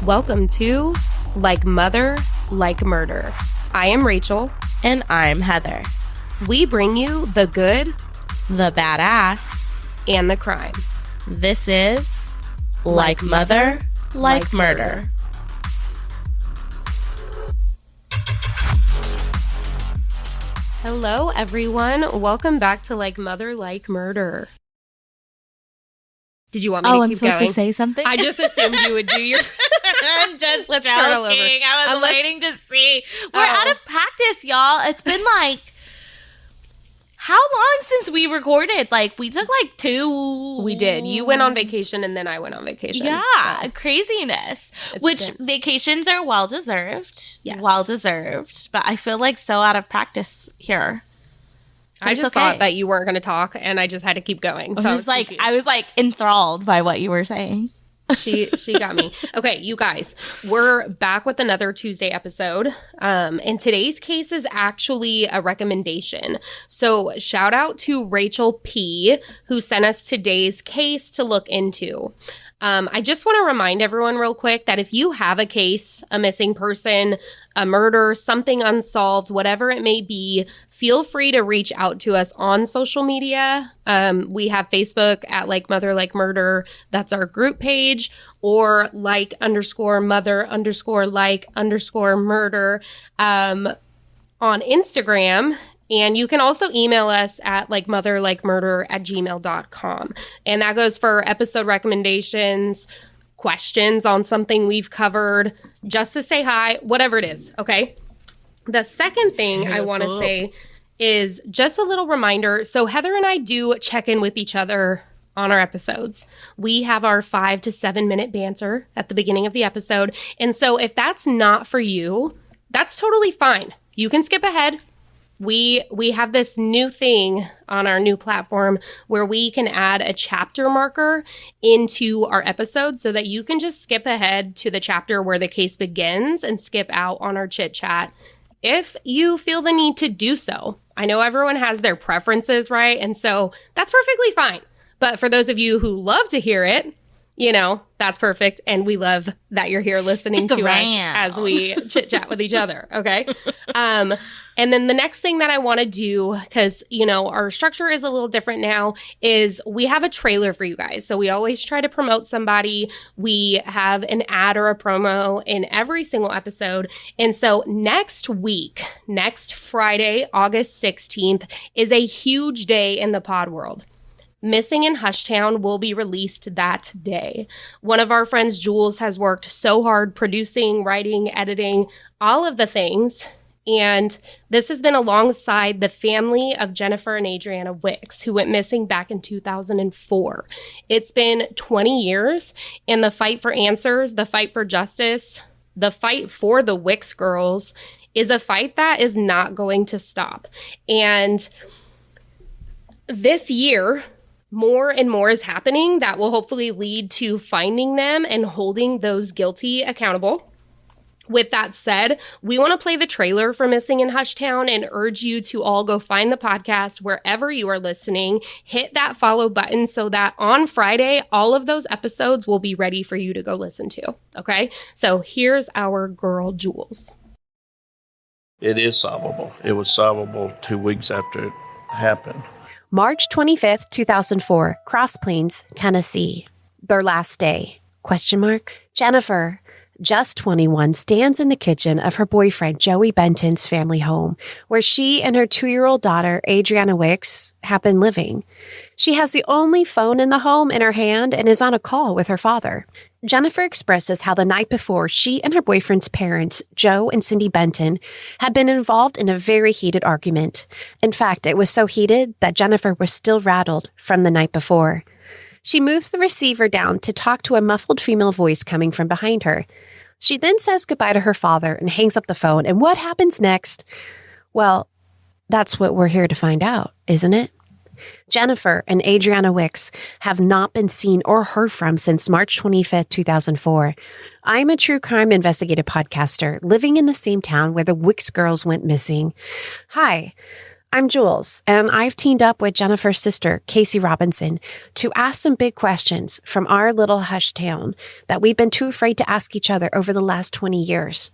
Welcome to Like Mother, Like Murder. I am Rachel. And I'm Heather. We bring you the good, the badass, and the crime. This is Like Mother, Like Murder. Hello, everyone. Welcome back to Like Mother, Like Murder. Did you want me to keep going? I'm supposed to say something? I just assumed you would do your... I'm just Let's start all over. I was waiting to see. We're out of practice, y'all. It's been how long since we recorded? We took 2... We did. You went on vacation and then I went on vacation. Yeah, so. Craziness. Vacations are well-deserved. Yes. Well-deserved. But I feel so out of practice here. I just thought that you weren't going to talk, and I just had to keep going. So I was enthralled by what you were saying. She got me. Okay, you guys, we're back with another Tuesday episode. And today's case is actually a recommendation. So shout out to Rachel P., who sent us today's case to look into. I just want to remind everyone real quick that if you have a case, a missing person, a murder, something unsolved, whatever it may be, feel free to reach out to us on social media. We have Facebook at Like Mother Like Murder. That's our group page. Or like_mother_like_murder on Instagram. And you can also email us at likemotherlikemurder@gmail.com. And that goes for episode recommendations, questions on something we've covered, just to say hi, whatever it is, okay? The second thing I want to say is just a little reminder. So Heather and I do check in with each other on our episodes. We have our 5 to 7 minute banter at the beginning of the episode. And so if that's not for you, that's totally fine. You can skip ahead. We have this new thing on our new platform where we can add a chapter marker into our episodes so that you can just skip ahead to the chapter where the case begins and skip out on our chit chat if you feel the need to do so. I know everyone has their preferences, right? And so that's perfectly fine. But for those of you who love to hear it, that's perfect. And we love that you're here listening to us as we chit chat with each other. Okay. And then the next thing that I want to do, because, our structure is a little different now, is we have a trailer for you guys. So we always try to promote somebody. We have an ad or a promo in every single episode. And so next Friday, August 16th, is a huge day in the pod world. Missing in Hushtown will be released that day. One of our friends, Jules, has worked so hard producing, writing, editing, all of the things. And this has been alongside the family of Jennifer and Adriana Wicks, who went missing back in 2004. It's been 20 years, and the fight for answers, the fight for justice, the fight for the Wicks girls is a fight that is not going to stop. And this year, more and more is happening that will hopefully lead to finding them and holding those guilty accountable. With that said, we want to play the trailer for Missing in Hushtown and urge you to all go find the podcast wherever you are listening. Hit that follow button so that on Friday, all of those episodes will be ready for you to go listen to. Okay? So here's our girl, Jules. It is solvable. It was solvable 2 weeks after it happened. March 25th, 2004, Cross Plains, Tennessee. Their last day, ? Jennifer, just 21, stands in the kitchen of her boyfriend Joey Benton's family home, where she and her 2-year-old daughter, Adriana Wicks, have been living. She has the only phone in the home in her hand and is on a call with her father. Jennifer expresses how the night before, she and her boyfriend's parents, Joe and Cindy Benton, had been involved in a very heated argument. In fact, it was so heated that Jennifer was still rattled from the night before. She moves the receiver down to talk to a muffled female voice coming from behind her. She then says goodbye to her father and hangs up the phone. And what happens next? Well, that's what we're here to find out, isn't it? Jennifer and Adriana Wicks have not been seen or heard from since March 25th, 2004. I'm a true crime investigative podcaster living in the same town where the Wicks girls went missing. Hi, I'm Jules, and I've teamed up with Jennifer's sister, Casey Robinson, to ask some big questions from our little hush town that we've been too afraid to ask each other over the last 20 years.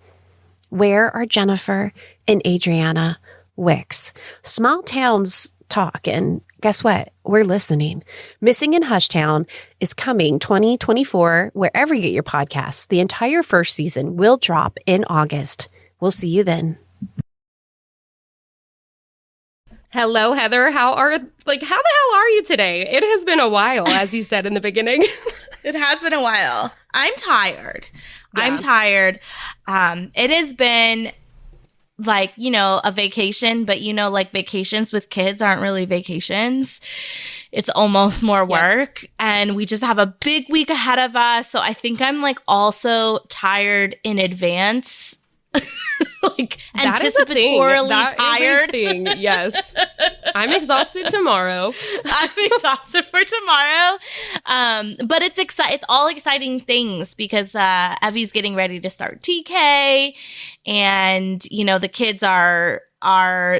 Where are Jennifer and Adriana Wicks? Small towns talk, and guess what? We're listening. Missing in Hushtown is coming 2024, wherever you get your podcasts. The entire first season will drop in August. We'll see you then. Hello, Heather. How the hell are you today? It has been a while, as you said in the beginning. It has been a while. I'm tired. Yeah. I'm tired. It has been like, a vacation, but like vacations with kids aren't really vacations. It's almost more work. And we just have a big week ahead of us. So I think I'm like also tired in advance. Like that anticipatorily tired. Yes. I'm exhausted tomorrow. I'm exhausted for tomorrow. But it's all exciting things because Evie's getting ready to start TK, and the kids are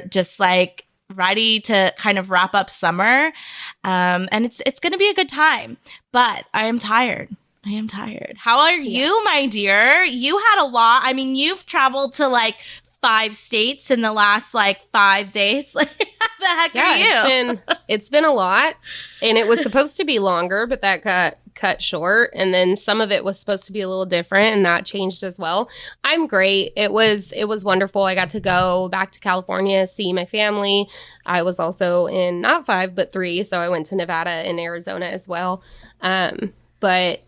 just like ready to kind of wrap up summer. And it's going to be a good time, but I am tired. How are you, my dear? You had a lot. I mean, you've traveled to like 5 states in the last like 5 days. Like, how the heck are you? It's been a lot, and it was supposed to be longer, but that got cut short. And then some of it was supposed to be a little different, and that changed as well. I'm great. It was wonderful. I got to go back to California, see my family. I was also in not 5, but 3. So I went to Nevada and Arizona as well. But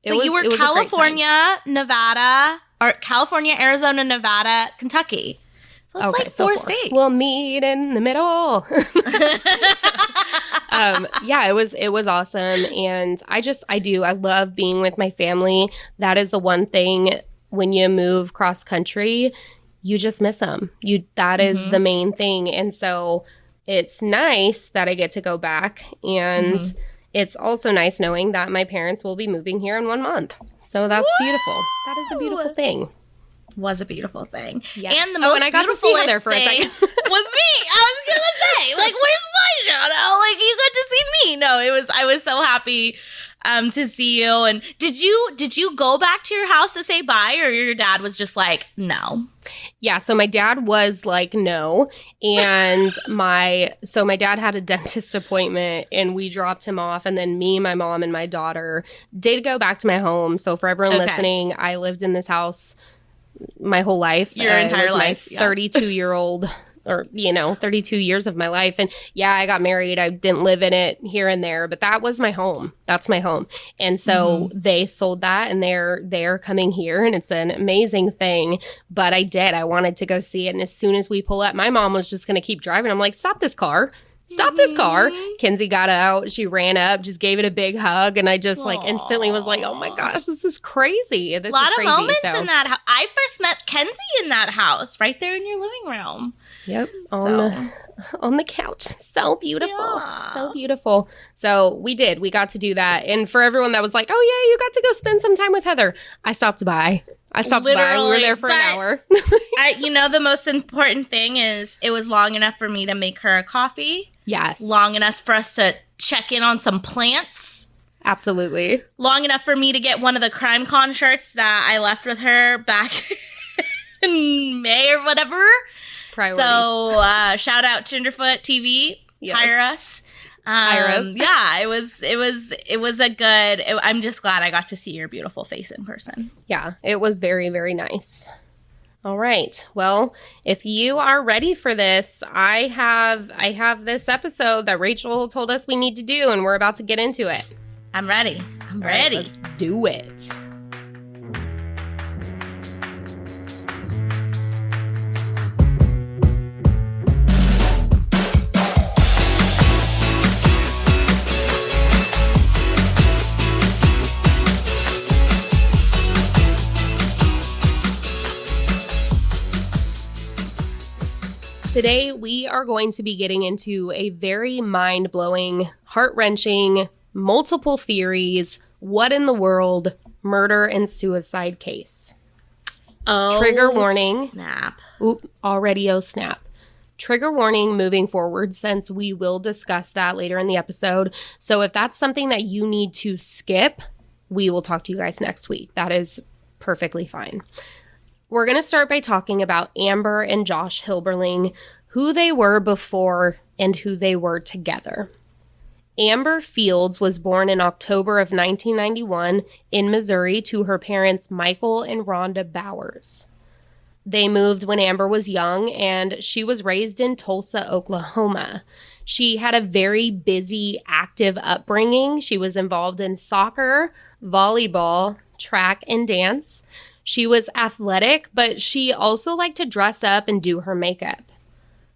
you were California, Nevada, or California, Arizona, Nevada, Kentucky. So it's like 4 states. We'll meet in the middle. Yeah, it was awesome. And I love being with my family. That is the one thing when you move cross country, you just miss them. That is the main thing. And so it's nice that I get to go back, and it's also nice knowing that my parents will be moving here in 1 month. So that's beautiful. That is a beautiful thing. Was a beautiful thing. Yes. And the most and I got to see Heather for a second. was me. I was going to say, like, where's my shout out? Like, you got to see me. No, I was so happy to see you. And did you go back to your house to say bye, or your dad was just like, no? Yeah, so my dad was like, no. And my dad had a dentist appointment, and we dropped him off. And then me, my mom, and my daughter did go back to my home. So for everyone listening, I lived in this house my whole life. Your entire life. My 32-year-old or 32 years of my life. And yeah, I got married. I didn't live in it here and there, but that was my home. That's my home. And so they sold that, and they're coming here, and it's an amazing thing. But I wanted to go see it. And as soon as we pull up, my mom was just going to keep driving. I'm like, stop this car. Stop this car. Kenzie got out. She ran up, just gave it a big hug. And I just instantly was like, oh my gosh, this is crazy. This a lot is crazy. Of moments in that house. I first met Kenzie in that house, right there in your living room. Yep. On the couch. So beautiful. Yeah. So beautiful. So we got to do that. And for everyone that was like, oh yeah, you got to go spend some time with Heather, I stopped by. We were there for an hour. The most important thing is it was long enough for me to make her a coffee. Yes. Long enough for us to check in on some plants. Absolutely. Long enough for me to get one of the Crime Con shirts that I left with her back in May or whatever. Priorities. So shout out Tenderfoot TV. Yes. Hire us. Yeah, it was a good. I'm just glad I got to see your beautiful face in person. Yeah, it was very, very nice. All right. Well, if you are ready for this, I have this episode that Rachel told us we need to do, and we're about to get into it. I'm ready. All right, let's do it. Today, we are going to be getting into a very mind-blowing, heart-wrenching, multiple theories, what in the world, murder and suicide case. Oh, trigger warning. Snap. Oop, already snap. Trigger warning moving forward, since we will discuss that later in the episode. So if that's something that you need to skip, we will talk to you guys next week. That is perfectly fine. We're going to start by talking about Amber and Josh Hilberling, who they were before and who they were together. Amber Fields was born in October of 1991 in Missouri to her parents Michael and Rhonda Bowers. They moved when Amber was young, and she was raised in Tulsa, Oklahoma. She had a very busy, active upbringing. She was involved in soccer, volleyball, track, and dance. She was athletic, but she also liked to dress up and do her makeup.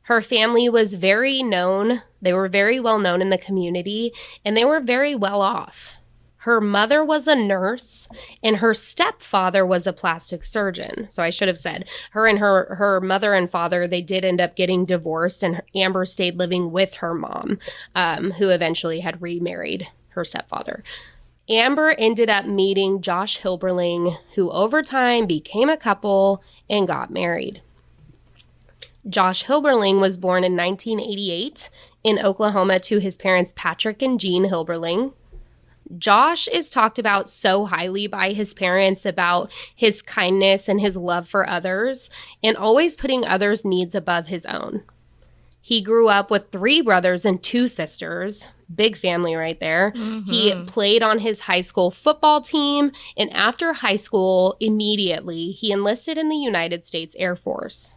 Her family was very known. They were very well known in the community, and they were very well off. Her mother was a nurse, and her stepfather was a plastic surgeon. So I should have said her mother and father, they did end up getting divorced, and Amber stayed living with her mom, who eventually had remarried her stepfather. Amber ended up meeting Josh Hilberling, who over time became a couple and got married. Josh Hilberling was born in 1988 in Oklahoma to his parents Patrick and Jean Hilberling. Josh is talked about so highly by his parents about his kindness and his love for others and always putting others' needs above his own. He grew up with 3 brothers and 2 sisters. Big family right there. Mm-hmm. He played on his high school football team, and after high school, immediately, he enlisted in the United States Air Force.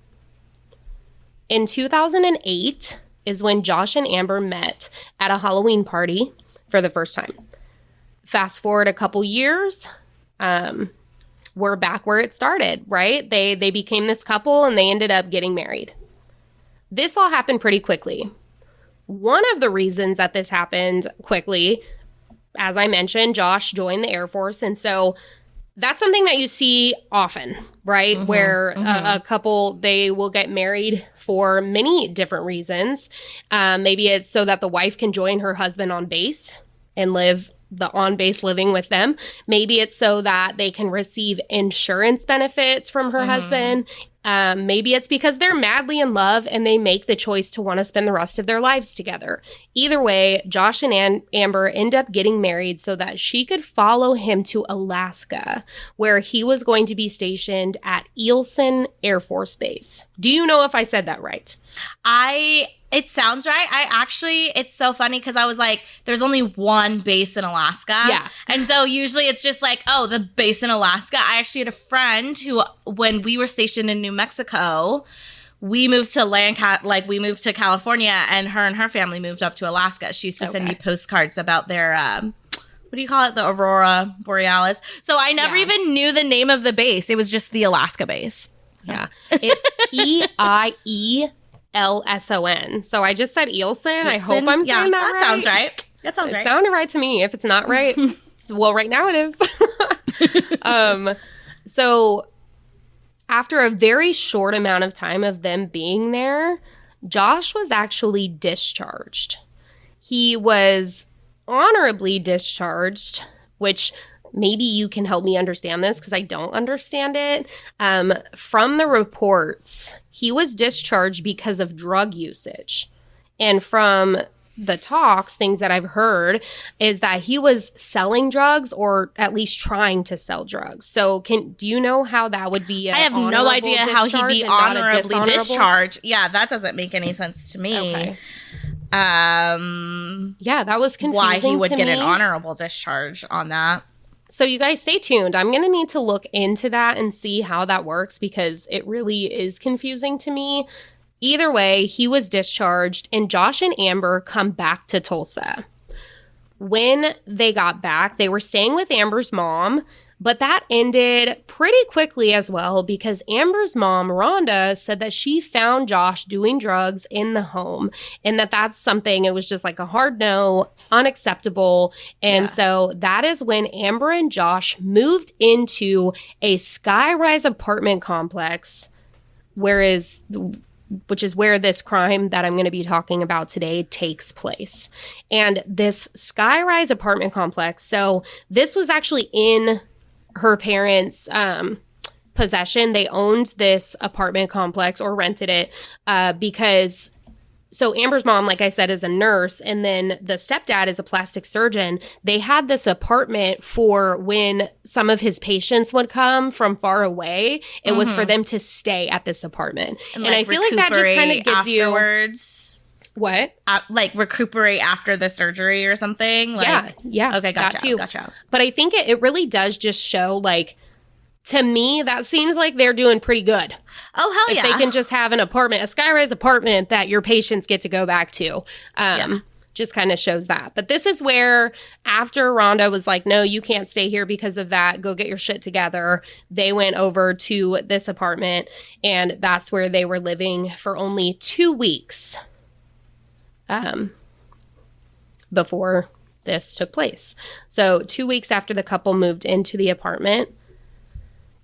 In 2008 is when Josh and Amber met at a Halloween party for the first time. Fast forward a couple years, we're back where it started, right? They became this couple and they ended up getting married. This all happened pretty quickly. One of the reasons that this happened quickly, as I mentioned, Josh joined the Air Force. And so that's something that you see often, right? Mm-hmm, where a couple, they will get married for many different reasons. Maybe it's so that the wife can join her husband on base and live the on-base living with them. Maybe it's so that they can receive insurance benefits from her husband. Maybe it's because they're madly in love and they make the choice to want to spend the rest of their lives together. Either way, Josh and Amber end up getting married so that she could follow him to Alaska, where he was going to be stationed at Eielson Air Force Base. Do you know if I said that right? It sounds right. It's so funny because I was like, there's only one base in Alaska. Yeah. And so usually it's just like, oh, the base in Alaska. I actually had a friend who, when we were stationed in New Mexico, we moved to we moved to California, and her family moved up to Alaska. She used to send me postcards about their, what do you call it? The Aurora Borealis. So I never even knew the name of the base. It was just the Alaska base. Yeah. It's EIELSON. So I just said Eielson. I hope I'm saying that right. That sounds right. That sounds right. It sounded right to me. If it's not right, well, right now it is. So after a very short amount of time of them being there, Josh was actually discharged. He was honorably discharged, which maybe you can help me understand this because I don't understand it. From the reports, he was discharged because of drug usage. And from the talks, things that I've heard is that he was selling drugs or at least trying to sell drugs. So do you know how that would be? I have no idea how he'd be honorably discharged. Yeah, that doesn't make any sense to me. Okay. Yeah, that was confusing. Why he would get an honorable discharge on that. So you guys stay tuned. I'm going to need to look into that and see how that works because it really is confusing to me. Either way, he was discharged and Josh and Amber come back to Tulsa. When they got back, they were staying with Amber's mom, but that ended pretty quickly as well because Amber's mom, Rhonda, said that she found Josh doing drugs in the home and that's something, it was just like a hard no, unacceptable. And so that is when Amber and Josh moved into a skyrise apartment complex, which is where this crime that I'm going to be talking about today takes place. And this skyrise apartment complex, so this was actually in her parents' possession. They owned this apartment complex or rented it because... So Amber's mom, like I said, is a nurse, and then the stepdad is a plastic surgeon. They had this apartment for when some of his patients would come from far away. It was for them to stay at this apartment. And I feel like that just kind of gives afterwards. What? Like recuperate after the surgery or something? Like, yeah. Okay, gotcha. But I think it really does just show, like, to me, that seems like they're doing pretty good. Oh, hell yeah. If they can just have an apartment, a skyrise apartment that your patients get to go back to. Just kind of shows that. But this is where, after Rhonda was like, no, you can't stay here because of that. Go get your shit together. They went over to this apartment, and that's where they were living for only 2 weeks before this took place. So 2 weeks after the couple moved into the apartment,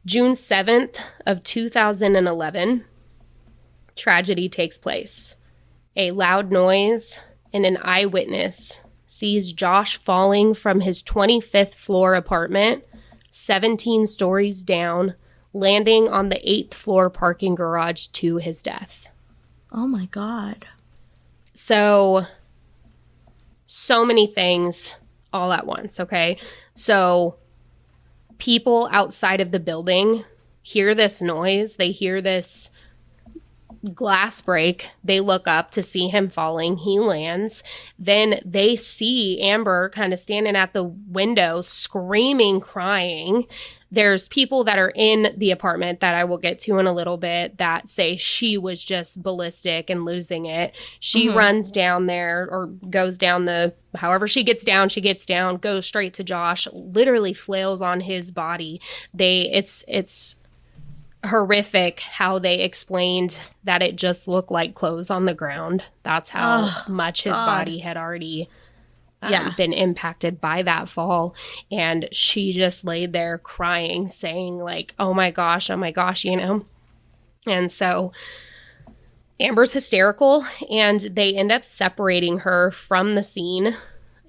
June 7th of 2011, tragedy takes place. A loud noise and an eyewitness sees Josh falling from his 25th floor apartment, 17 stories down, landing on the 8th floor parking garage to his death. Oh my God. So many things all at once, okay? So people outside of the building hear this noise. They hear this glass break. They look up to see him falling. He lands. Then they see Amber kind of standing at the window, screaming, crying. There's people that are in the apartment that I will get to in a little bit that say she was just ballistic and losing it. She runs down there or goes down however she gets down, goes straight to Josh, literally flails on his body. It's horrific how they explained that it just looked like clothes on the ground. That's how much his body had already been impacted by that fall. And she just laid there crying, saying like, oh my gosh, you know? And so Amber's hysterical, and they end up separating her from the scene,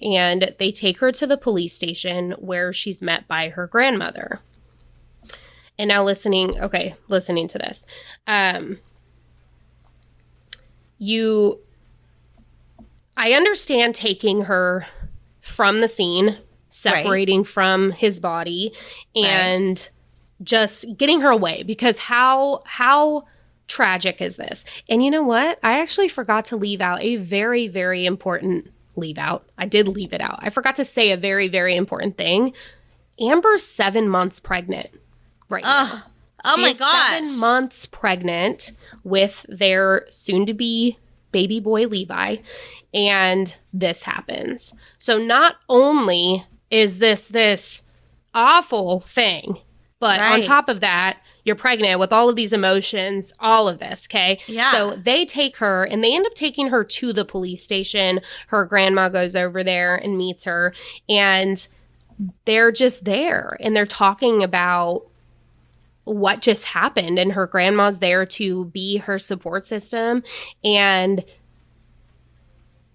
and they take her to the police station where she's met by her grandmother. And now listening to this. I understand taking her from the scene, separating from his body, and just getting her away, because how tragic is this? And you know what? I actually forgot to leave out a very, very important I did leave it out. I forgot to say a very, very important thing. Amber's 7 months pregnant right now. Oh my gosh. 7 months pregnant with their soon-to-be baby boy Levi, and this happens. So not only is this awful thing, but on top of that, you're pregnant with all of these emotions, all of this, okay? Yeah. So they take her, and they end up taking her to the police station. Her grandma goes over there and meets her, and they're just there, and they're talking about what just happened, and her grandma's there to be her support system. And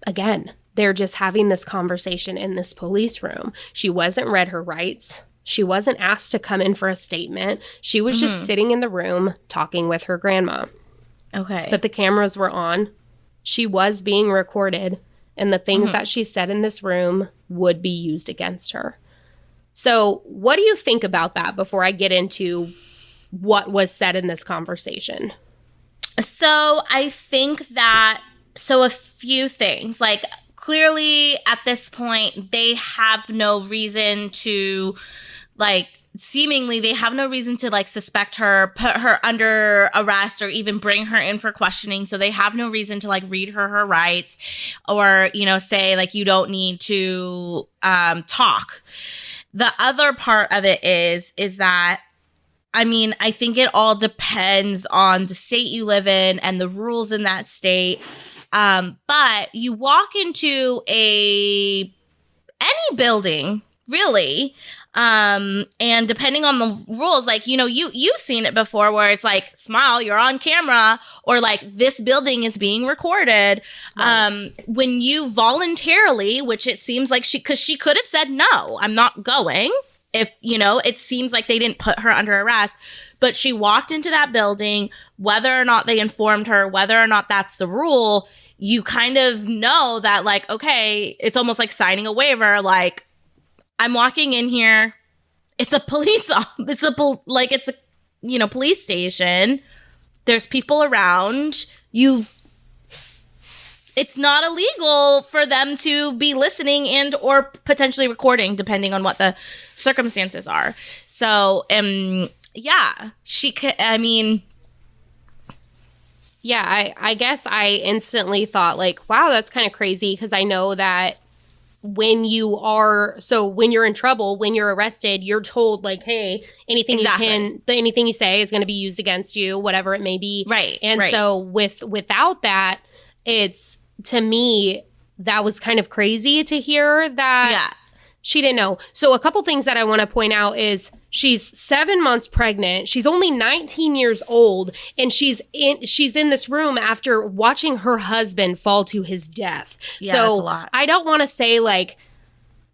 again, they're just having this conversation in this police room. She wasn't read her rights. She wasn't asked to come in for a statement. She was just sitting in the room talking with her grandma. Okay. But the cameras were on. She was being recorded, and the things that she said in this room would be used against her. So what do you think about that before I get into what was said in this conversation? So I think that, a few things. Like, clearly at this point, they have no reason to, like, seemingly they have no reason to, like, suspect her, put her under arrest, or even bring her in for questioning. So they have no reason to, like, read her rights, or, you know, say, like, you don't need to talk. The other part of it is that, I mean, I think it all depends on the state you live in and the rules in that state. But you walk into any building, really, and depending on the rules, like, you know, you've seen it before where it's like, smile, you're on camera, or like, this building is being recorded. Right. When you voluntarily, which it seems like because she could have said, no, I'm not going. if, it seems like they didn't put her under arrest, but she walked into that building, whether or not they informed her, whether or not that's the rule, you kind of know that, like, okay, it's almost like signing a waiver. Like, I'm walking in here. It's a police, police station. There's people around. It's not illegal for them to be listening and or potentially recording, depending on what the circumstances are. So, yeah, she could, Yeah, I guess I instantly thought, like, wow, that's kind of crazy, because I know that when you're in trouble, when you're arrested, you're told, like, hey, anything you say is going to be used against you, whatever it may be. Right. And so without that, it's, to me, that was kind of crazy to hear that she didn't know. So a couple things that I want to point out is she's 7 months pregnant. She's only 19 years old, and she's in this room after watching her husband fall to his death. Yeah, so that's a lot. I don't want to say, like,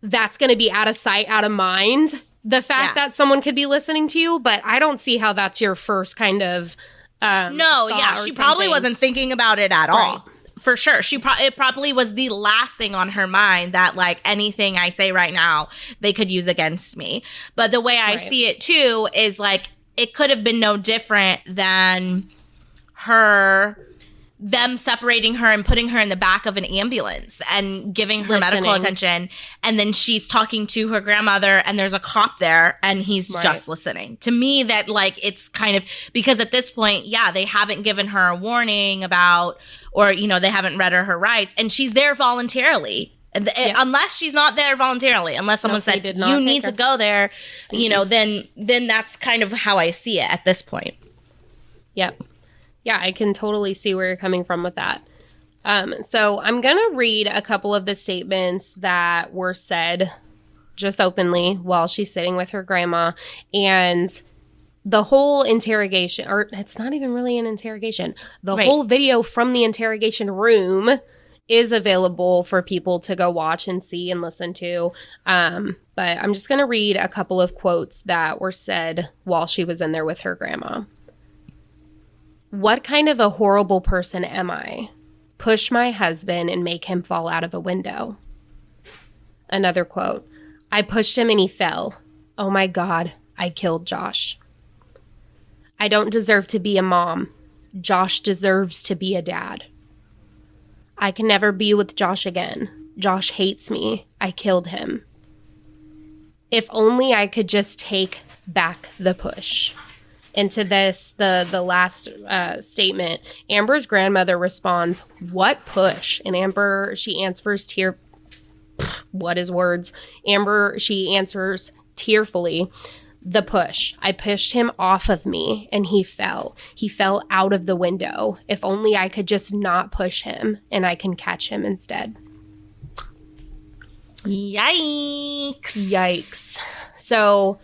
that's going to be out of sight, out of mind, the fact that someone could be listening to you, but I don't see how that's your first kind of she probably wasn't thinking about it at all. For sure. It probably was the last thing on her mind, that, like, anything I say right now, they could use against me. But the way I see it, too, is, like, it could have been no different than them separating her and putting her in the back of an ambulance and giving her medical attention. And then she's talking to her grandmother, and there's a cop there, and he's just listening. To me, that, like, it's kind of, because at this point, they haven't given her a warning about, or, they haven't read her rights, and she's there voluntarily. Unless she's not there voluntarily, unless someone said, you need to go there, then that's kind of how I see it at this point. Yep. Yeah, I can totally see where you're coming from with that. So I'm going to read a couple of the statements that were said just openly while she's sitting with her grandma. And the whole interrogation, or it's not even really an interrogation, the whole video from the interrogation room is available for people to go watch and see and listen to. But I'm just going to read a couple of quotes that were said while she was in there with her grandma. "What kind of a horrible person am I? Push my husband and make him fall out of a window." Another quote, "I pushed him and he fell. Oh my God, I killed Josh. I don't deserve to be a mom. Josh deserves to be a dad. I can never be with Josh again. Josh hates me. I killed him. If only I could just take back the push." And to this, the last statement, Amber's grandmother responds, "What push?" And Amber, she answers what is words? Amber, she answers tearfully, "The push. I pushed him off of me and he fell. He fell out of the window. If only I could just not push him and I can catch him instead." Yikes. So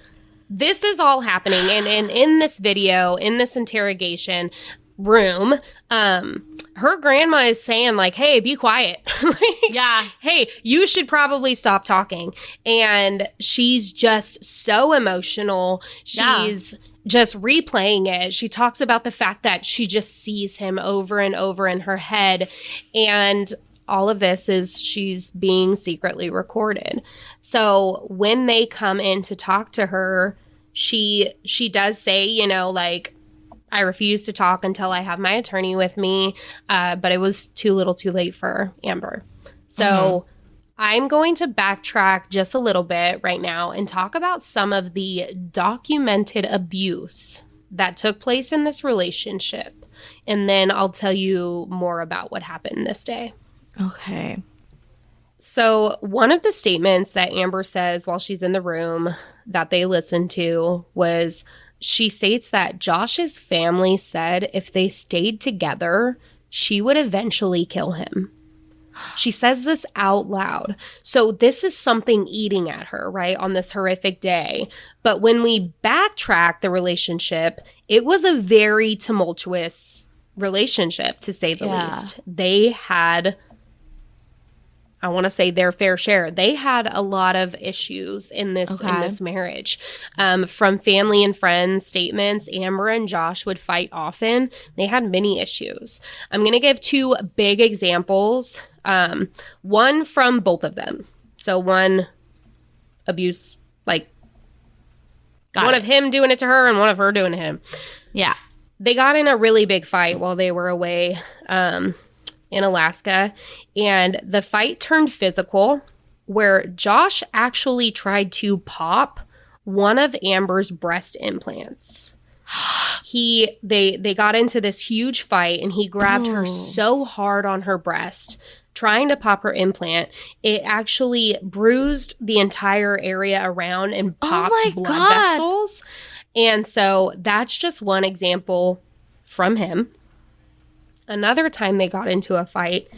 this is all happening. And in this video, in this interrogation room, her grandma is saying, like, hey, be quiet. Hey, you should probably stop talking. And she's just so emotional. She's just replaying it. She talks about the fact that she just sees him over and over in her head. And all of this is she's being secretly recorded. So when they come in to talk to her, she does say, like, I refuse to talk until I have my attorney with me. But it was too little too late for Amber. So I'm going to backtrack just a little bit right now and talk about some of the documented abuse that took place in this relationship. And then I'll tell you more about what happened this day. Okay. So one of the statements that Amber says while she's in the room that they listened to was, she states that Josh's family said if they stayed together, she would eventually kill him. She says this out loud. So this is something eating at her, right, on this horrific day. But when we backtrack the relationship, it was a very tumultuous relationship, to say the least. They had, I want to say their fair share. They had a lot of issues in this marriage. From family and friends statements, Amber and Josh would fight often. They had many issues. I'm going to give 2 big examples. One from both of them. So one abuse, like one of him doing it to her and one of her doing it to him. Yeah. They got in a really big fight while they were away in Alaska, and the fight turned physical, where Josh actually tried to pop one of Amber's breast implants. They got into this huge fight, and he grabbed her so hard on her breast, trying to pop her implant. It actually bruised the entire area around and popped blood vessels. And so that's just one example from him. Another time they got into a fight,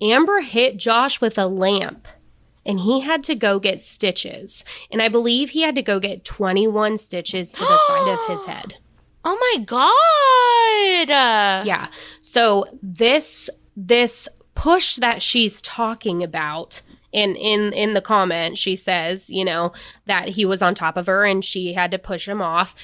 Amber hit Josh with a lamp, and he had to go get stitches. And I believe he had to go get 21 stitches to the side of his head. Oh my God. Yeah. So this push that she's talking about, and in the comment, she says, that he was on top of her and she had to push him off.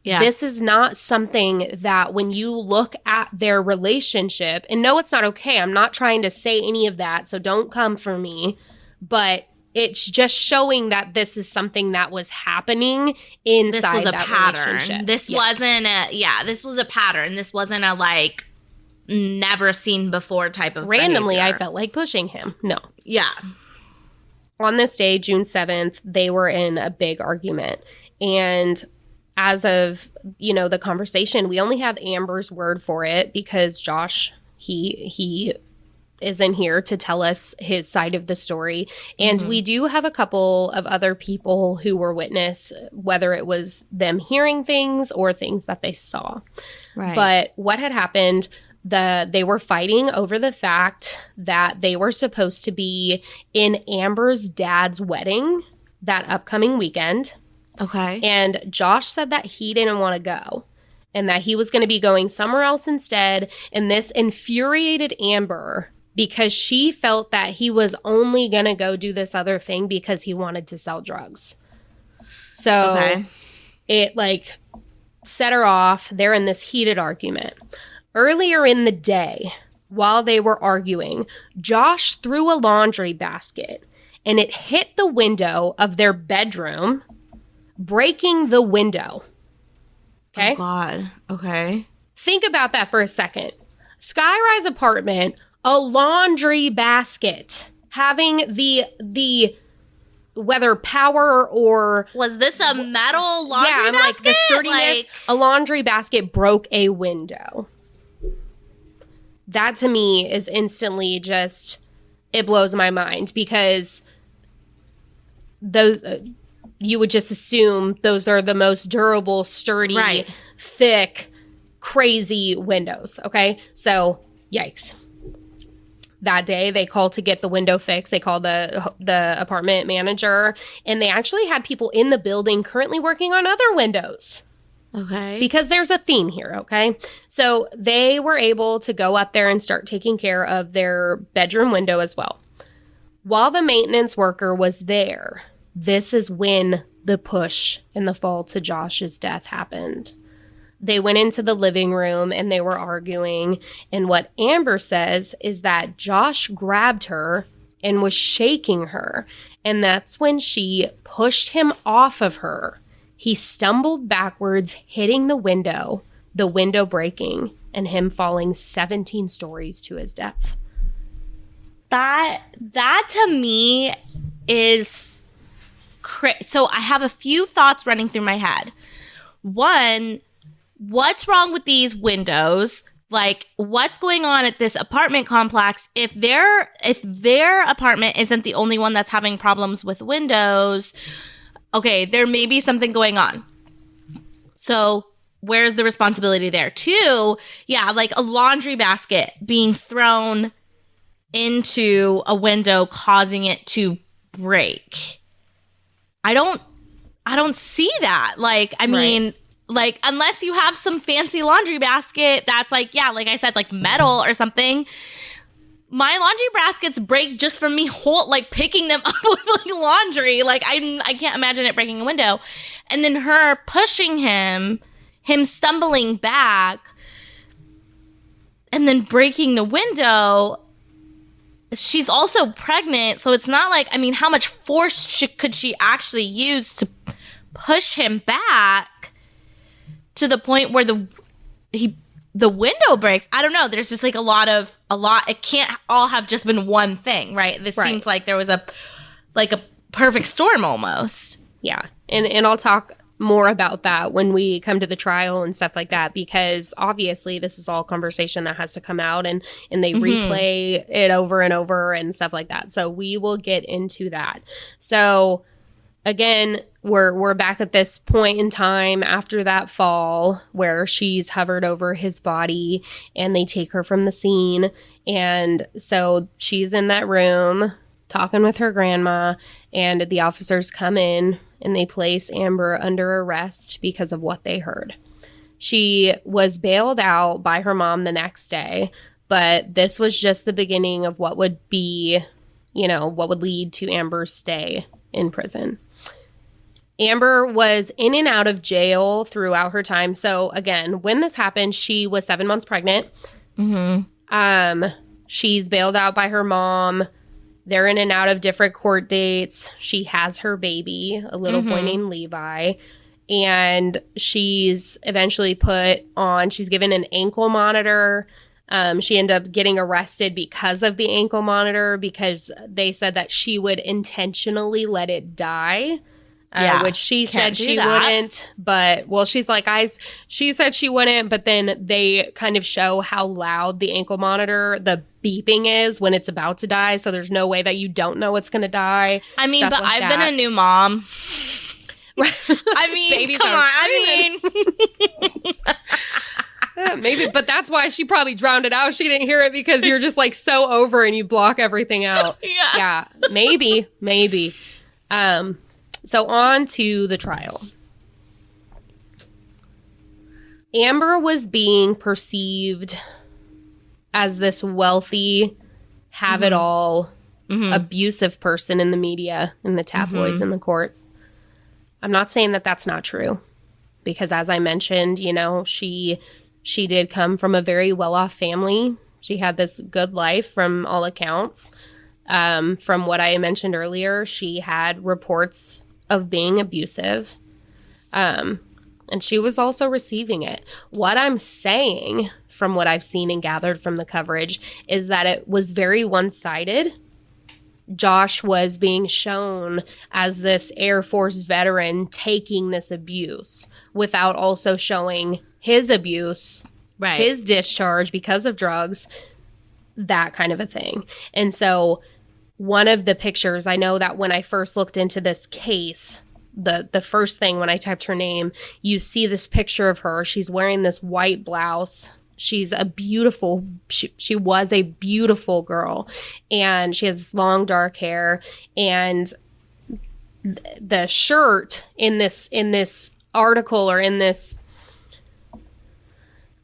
Yeah. This is not something that when you look at their relationship, and no, it's not okay. I'm not trying to say any of that, so don't come for me. But it's just showing that this is something that was happening inside that relationship. This wasn't this was a pattern. This wasn't a never seen before type of randomly behavior. I felt like pushing him. No. Yeah. On this day, June 7th, they were in a big argument. And as of, the conversation, we only have Amber's word for it because Josh, he isn't here to tell us his side of the story. And we do have a couple of other people who were witness, whether it was them hearing things or things that they saw. Right. But what had happened, they were fighting over the fact that they were supposed to be in Amber's dad's wedding that upcoming weekend. Okay. And Josh said that he didn't want to go and that he was going to be going somewhere else instead. And this infuriated Amber because she felt that he was only going to go do this other thing because he wanted to sell drugs. So it set her off. They're in this heated argument. Earlier in the day, while they were arguing, Josh threw a laundry basket and it hit the window of their bedroom, breaking the window. Okay? Oh, God. Okay. Think about that for a second. Skyrise apartment, a laundry basket, having the whether power or... Was this a metal laundry basket? Yeah, I'm the sturdiness. A laundry basket broke a window. That to me is instantly just... It blows my mind because those... you would just assume those are the most durable, sturdy, thick, crazy windows, okay? So, yikes. That day, they called to get the window fixed. They called the apartment manager, and they actually had people in the building currently working on other windows. Okay. Because there's a theme here, okay? So, they were able to go up there and start taking care of their bedroom window as well. While the maintenance worker was there... This is when the push and the fall to Josh's death happened. They went into the living room and they were arguing. And what Amber says is that Josh grabbed her and was shaking her. And that's when she pushed him off of her. He stumbled backwards, hitting the window breaking, and him falling 17 stories to his death. That to me is... So I have a few thoughts running through my head. One, what's wrong with these windows? What's going on at this apartment complex? If their apartment isn't the only one that's having problems with windows, okay, there may be something going on. So where's the responsibility there? Two, a laundry basket being thrown into a window, causing it to break. I don't see that. Unless you have some fancy laundry basket that's like I said, metal or something. my laundry baskets break just from me picking them up with like laundry. Like I can't imagine it breaking a window. And then her pushing him stumbling back and then breaking the window. She's also pregnant, so it's not like, I mean, how much force could she actually use to push him back to the point where the window breaks? I don't know. There's just like a lot. It can't all have just been one thing, right? This seems like there was a perfect storm almost. Yeah. And I'll talk more about that when we come to the trial and stuff like that, because obviously this is all conversation that has to come out, and they replay it over and over and stuff like that. So we will get into that. So again, we're back at this point in time after that fall where she's hovered over his body and they take her from the scene. And so she's in that room talking with her grandma, and the officers come in and they place Amber under arrest because of what they heard. She was bailed out by her mom the next day, but this was just the beginning of what would be, what would lead to Amber's stay in prison. Amber was in and out of jail throughout her time. So again, when this happened, she was 7 months pregnant. She's bailed out by her mom. They're in and out of different court dates. She has her baby, a little boy named Levi. And she's eventually she's given an ankle monitor. She ended up getting arrested because of the ankle monitor, because they said that she would intentionally let it die. Which she said she wouldn't, but she's like, she said she wouldn't, but then they kind of show how loud the ankle monitor, the beeping is when it's about to die. So there's no way that you don't know it's going to die. I mean, but I've been a new mom. I mean, come on. Maybe, but that's why she probably drowned it out. She didn't hear it because you're just like so over and you block everything out. Yeah, maybe. So on to the trial. Amber was being perceived as this wealthy, have-it-all, abusive person in the media, in the tabloids, in the courts. I'm not saying that that's not true, because as I mentioned, she did come from a very well-off family. She had this good life from all accounts. From what I mentioned earlier, she had reports of being abusive. And she was also receiving it. What I'm saying, from what I've seen and gathered from the coverage, is that it was very one-sided. Josh was being shown as this Air Force veteran taking this abuse without also showing his abuse, his discharge because of drugs, that kind of a thing. And so one of the pictures, I know that when I first looked into this case, the first thing when I typed her name, you see this picture of her. She's wearing this white blouse. She's a beautiful, she was a beautiful girl, and she has this long dark hair, and the shirt in this article, or in this,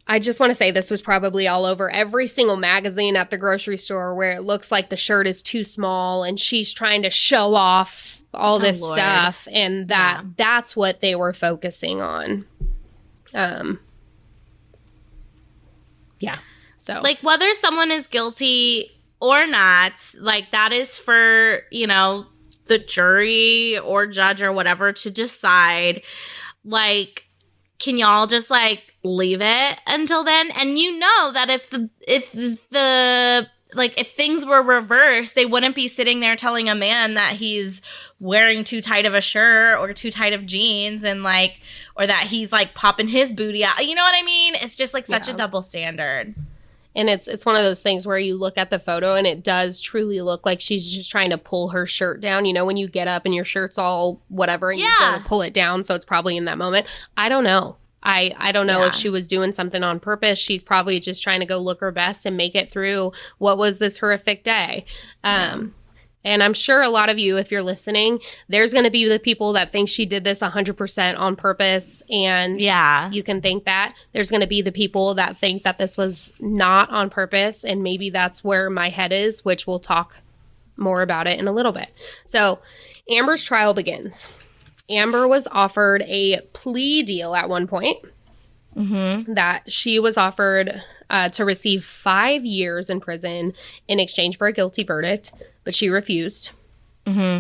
I just want to say this was probably all over every single magazine at the grocery store, where it looks like the shirt is too small and she's trying to show off all this stuff. And that's what they were focusing on. So like, whether someone is guilty or not, like, that is for, the jury or judge or whatever to decide. Like, can y'all just leave it until then? And that if things were reversed, they wouldn't be sitting there telling a man that he's wearing too tight of a shirt or too tight of jeans, and or that he's popping his booty out. You know what I mean? It's just such a double standard. And it's one of those things where you look at the photo and it does truly look like she's just trying to pull her shirt down. When you get up and your shirt's all whatever and you go to pull it down. So it's probably in that moment. I don't know. I don't know if she was doing something on purpose. She's probably just trying to go look her best and make it through what was this horrific day. And And I'm sure a lot of you, if you're listening, there's going to be the people that think she did this 100% on purpose. And you can think that. There's going to be the people that think that this was not on purpose. And maybe that's where my head is, which we'll talk more about it in a little bit. So Amber's trial begins. Amber was offered a plea deal at one point that she was offered to receive 5 years in prison in exchange for a guilty verdict, but she refused.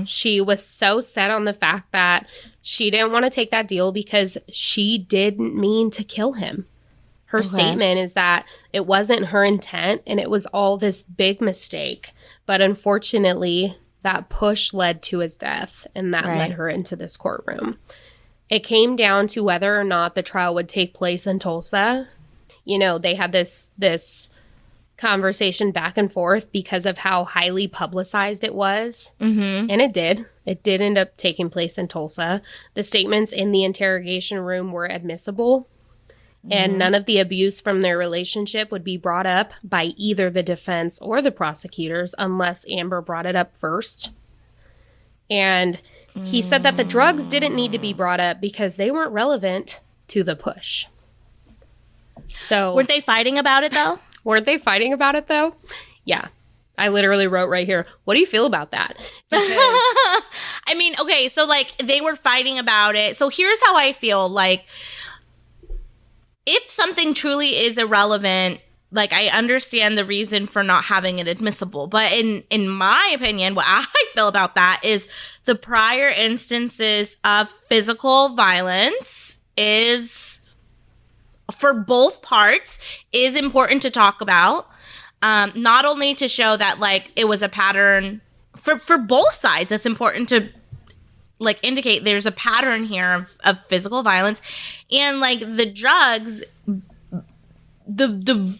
She was so set on the fact that she didn't want to take that deal because she didn't mean to kill him. Her statement is that it wasn't her intent and it was all this big mistake. But unfortunately, that push led to his death, and that led her into this courtroom. It came down to whether or not the trial would take place in Tulsa. You know, they had this conversation back and forth because of how highly publicized it was. And it did. It did end up taking place in Tulsa. The statements in the interrogation room were admissible, and none of the abuse from their relationship would be brought up by either the defense or the prosecutors unless Amber brought it up first. And he said that the drugs didn't need to be brought up because they weren't relevant to the push. So Weren't they fighting about it, though? Weren't they fighting about it, though? Yeah. I literally wrote right here, what do you feel about that? Because I mean, okay, so, like, they were fighting about it. So here's how I feel. Like, if something truly is irrelevant, like, I understand the reason for not having it admissible. But in my opinion, what I feel about that is the prior instances of physical violence is, for both parts, is important to talk about. Not only to show that, like, it was a pattern for both sides. It's important to, like, indicate there's a pattern here of physical violence, and, like, the drugs, the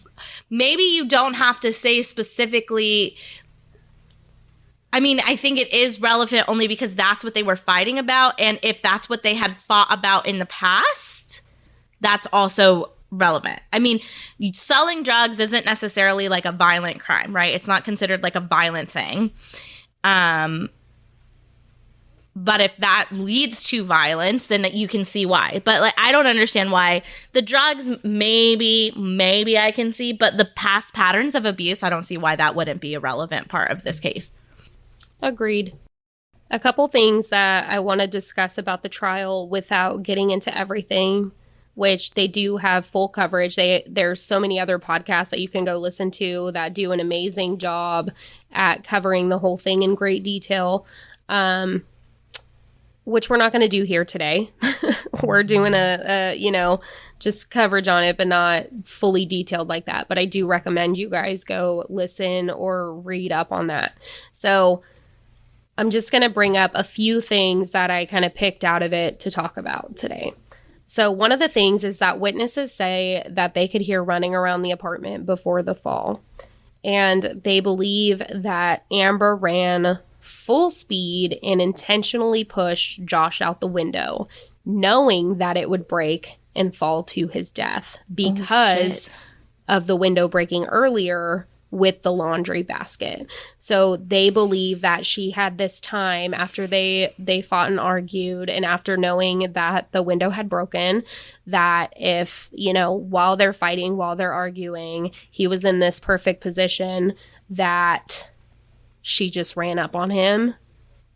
maybe you don't have to say specifically. I mean, I think it is relevant only because that's what they were fighting about, and if that's what they had fought about in the past, that's also relevant. I mean, selling drugs isn't necessarily like a violent crime, right? It's not considered like a violent thing. But if that leads to violence, then you can see why. But, like, I don't understand why. The drugs, maybe I can see, but the past patterns of abuse, I don't see why that wouldn't be a relevant part of this case. Agreed. A couple things that I want to discuss about the trial without getting into everything, which they do have full coverage. There's so many other podcasts that you can go listen to that do an amazing job at covering the whole thing in great detail, which we're not going to do here today. We're doing a just coverage on it, but not fully detailed like that. But I do recommend you guys go listen or read up on that. So I'm just going to bring up a few things that I kind of picked out of it to talk about today. So one of the things is that witnesses say that they could hear running around the apartment before the fall. And they believe that Amber ran full speed and intentionally pushed Josh out the window, knowing that it would break and fall to his death because of the window breaking earlier with the laundry basket. So they believe that she had this time after they fought and argued, and after knowing that the window had broken, that if, while they're fighting, while they're arguing, he was in this perfect position, that she just ran up on him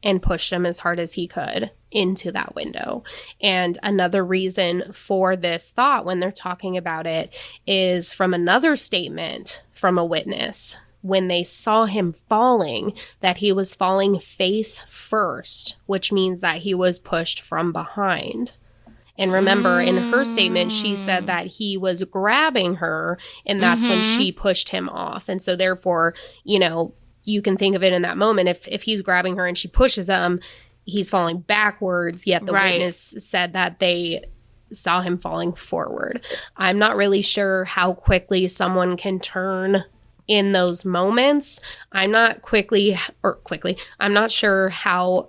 and pushed him as hard as he could into that window. And another reason for this thought when they're talking about it is from another statement from a witness. When they saw him falling, that he was falling face first, which means that he was pushed from behind. And remember, in her statement, she said that he was grabbing her, and that's when she pushed him off. And so therefore, you can think of it in that moment. If he's grabbing her and she pushes him, he's falling backwards, yet the witness said that they saw him falling forward. I'm not really sure how quickly someone can turn in those moments. I'm not sure how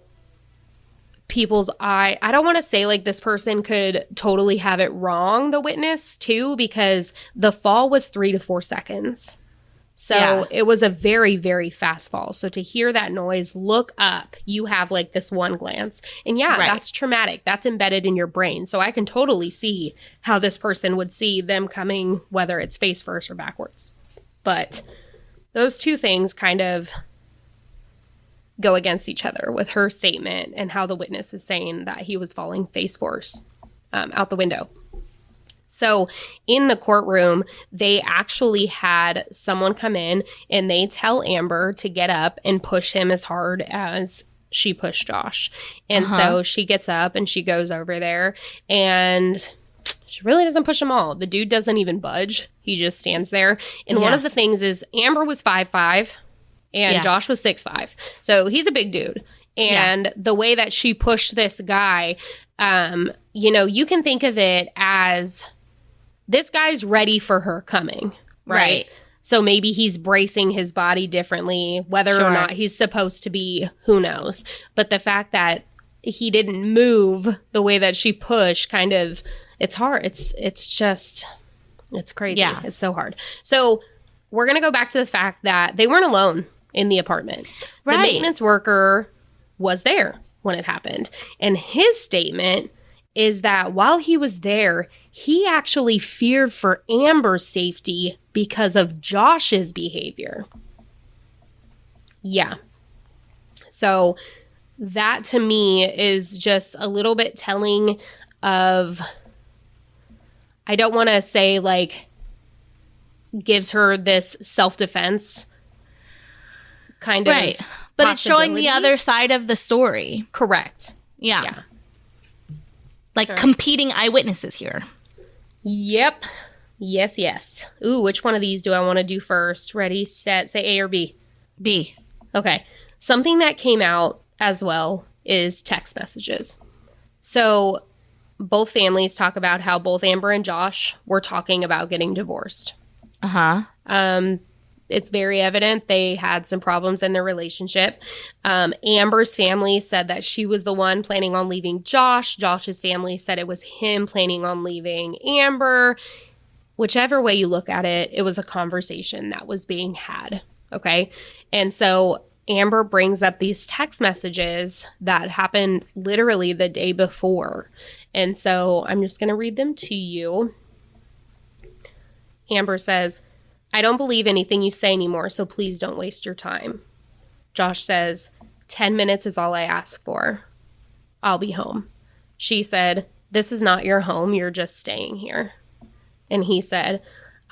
people's eye, I don't want to say like this person could totally have it wrong, the witness too, because the fall was 3 to 4 seconds. So it was a very, very fast fall. So to hear that noise, look up, you have like this one glance. And that's traumatic. That's embedded in your brain. So I can totally see how this person would see them coming, whether it's face first or backwards. But those two things kind of go against each other with her statement and how the witness is saying that he was falling face first out the window. So in the courtroom, they actually had someone come in and they tell Amber to get up and push him as hard as she pushed Josh. And so she gets up and she goes over there and she really doesn't push him all. The dude doesn't even budge. He just stands there. And one of the things is Amber was 5'5" and Josh was 6'5". So he's a big dude. And the way that she pushed this guy, you can think of it as this guy's ready for her coming, right? So maybe he's bracing his body differently, whether or not he's supposed to be, who knows. But the fact that he didn't move the way that she pushed kind of, it's hard. It's crazy. Yeah. It's so hard. So we're going to go back to the fact that they weren't alone in the apartment. Right. The maintenance worker was there when it happened. And his statement is that while he was there, he actually feared for Amber's safety because of Josh's behavior. Yeah. So that to me is just a little bit telling of, I don't want to say like gives her this self-defense kind of but it's showing the other side of the story. Correct. Yeah. Like competing eyewitnesses here. Yep. Yes. Ooh, which one of these do I want to do first? Ready, set, say A or B? B. Okay. Something that came out as well is text messages. So both families talk about how both Amber and Josh were talking about getting divorced. It's very evident they had some problems in their relationship. Amber's family said that she was the one planning on leaving Josh. Josh's family said it was him planning on leaving Amber. Whichever way you look at it, it was a conversation that was being had. Okay. And so Amber brings up these text messages that happened literally the day before. And so I'm just going to read them to you. Amber says, "I don't believe anything you say anymore, so please don't waste your time." Josh says, 10 minutes is all I ask for. I'll be home. She said, "This is not your home. You're just staying here." And he said,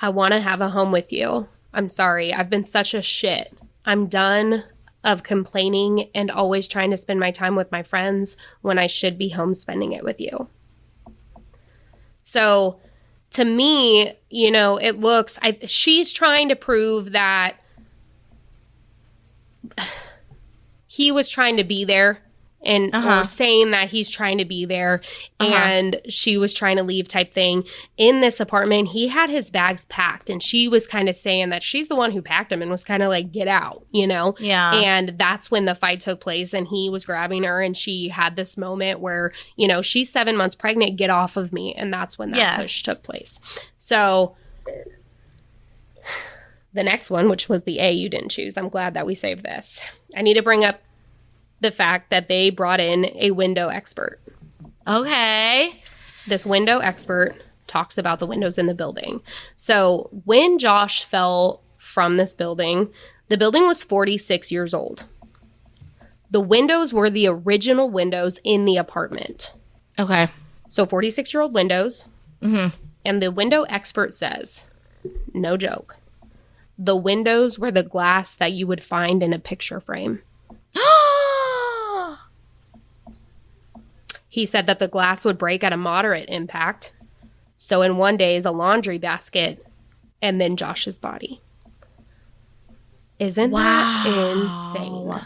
"I want to have a home with you. I'm sorry. I've been such a shit. I'm done of complaining and always trying to spend my time with my friends when I should be home spending it with you." So to me, it looks, she's trying to prove that he was trying to be there and or saying that he's trying to be there and she was trying to leave type thing. In this apartment, he had his bags packed and she was kind of saying that she's the one who packed them and was kind of like, get out, Yeah. And that's when the fight took place and he was grabbing her and she had this moment where, she's 7 months pregnant, get off of me. And that's when that push took place. So the next one, which was the A you didn't choose, I'm glad that we saved this. I need to bring up the fact that they brought in a window expert. Okay. This window expert talks about the windows in the building. So when Josh fell from this building, the building was 46 years old. The windows were the original windows in the apartment. Okay. So 46-year-old windows. Mm-hmm. And the window expert says, no joke, the windows were the glass that you would find in a picture frame. He said that the glass would break at a moderate impact. So in one day is a laundry basket and then Josh's body. Isn't that insane?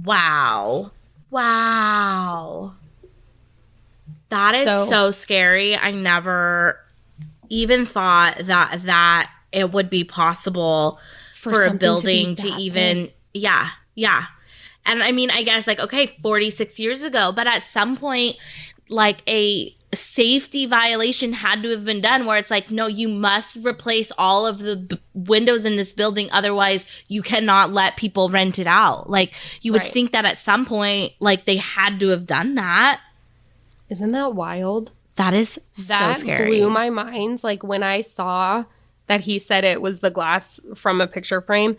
Wow. That is so scary. I never even thought that it would be possible for a building to even big. Yeah. And I mean, I guess 46 years ago, but at some point, a safety violation had to have been done where it's like, no, you must replace all of the windows in this building. Otherwise, you cannot let people rent it out. Like, you would think that at some point, like, they had to have done that. Isn't that wild? That is so scary. That blew my mind. Like, when I saw that he said it was the glass from a picture frame,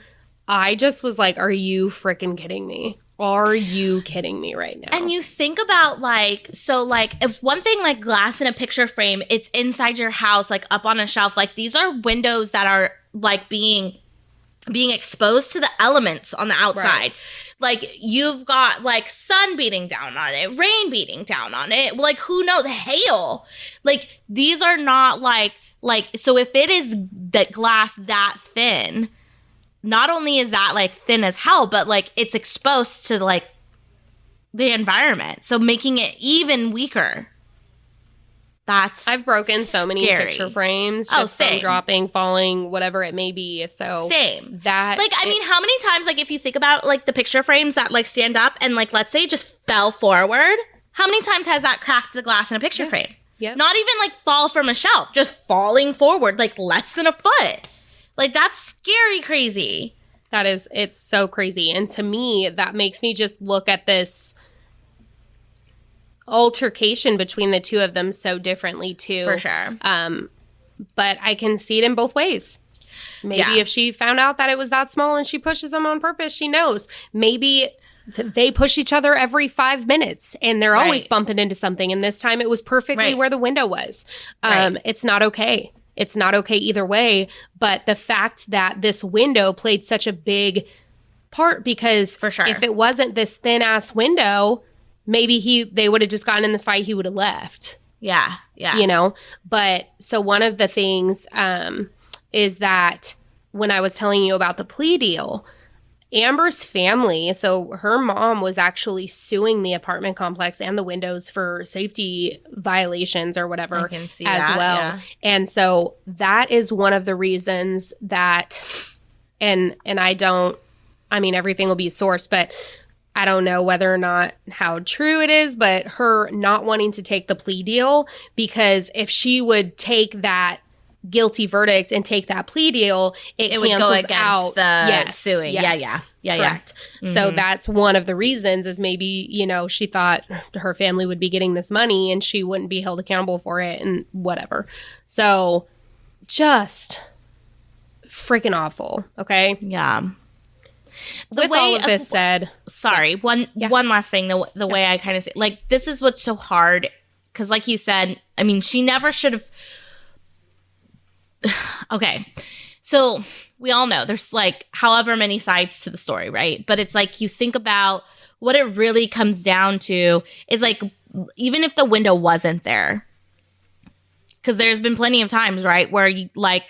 I just was like, are you freaking kidding me? Are you kidding me right now? And you think about, like, so, like, if one thing, like, glass in a picture frame, it's inside your house, like, up on a shelf. Like, these are windows that are, like, being exposed to the elements on the outside. Right. Like, you've got, like, sun beating down on it, rain beating down on it. Like, who knows? Hail. Like, these are not, like, so if it is that glass that thin, not only is that, like, thin as hell, but, like, it's exposed to, like, the environment. So making it even weaker. That's I've broken so many picture frames. Just from dropping, falling, whatever it may be. So same. That, like, I mean, how many times, like, if you think about, like, the picture frames that, like, stand up and, like, let's say just fell forward, how many times has that cracked the glass in a picture frame? Yep. Not even, like, fall from a shelf, just falling forward, like, less than a foot. Like, that's scary crazy. It's so crazy. And to me, that makes me just look at this altercation between the two of them so differently, too. For sure. But I can see it in both ways. Maybe if she found out that it was that small and she pushes him on purpose, she knows. Maybe they push each other every 5 minutes and they're always bumping into something. And this time it was perfectly where the window was. It's not okay. It's not okay either way. But the fact that this window played such a big part, because for sure, if it wasn't this thin ass window, maybe they would have just gotten in this fight. He would have left. Yeah. Yeah. You know, but so one of the things is that when I was telling you about the plea deal, Amber's family, so her mom was actually suing the apartment complex and the windows for safety violations or whatever I can see as that, well. Yeah. And so that is one of the reasons that, and I mean, everything will be sourced, but I don't know whether or not how true it is, but her not wanting to take the plea deal, because if she would take that guilty verdict and take that plea deal, it would go against out the suing. Yes. Yeah. Correct. Mm-hmm. So that's one of the reasons, is maybe, you know, she thought her family would be getting this money and she wouldn't be held accountable for it and whatever. So just freaking awful. Okay. Yeah. With all of this said, sorry, one last thing, the way I kind of say, like, this is what's so hard, because like you said, I mean, she never should have. Okay, so we all know there's like however many sides to the story, right? But it's like, you think about what it really comes down to is, like, even if the window wasn't there, because there's been plenty of times, right, where you, like,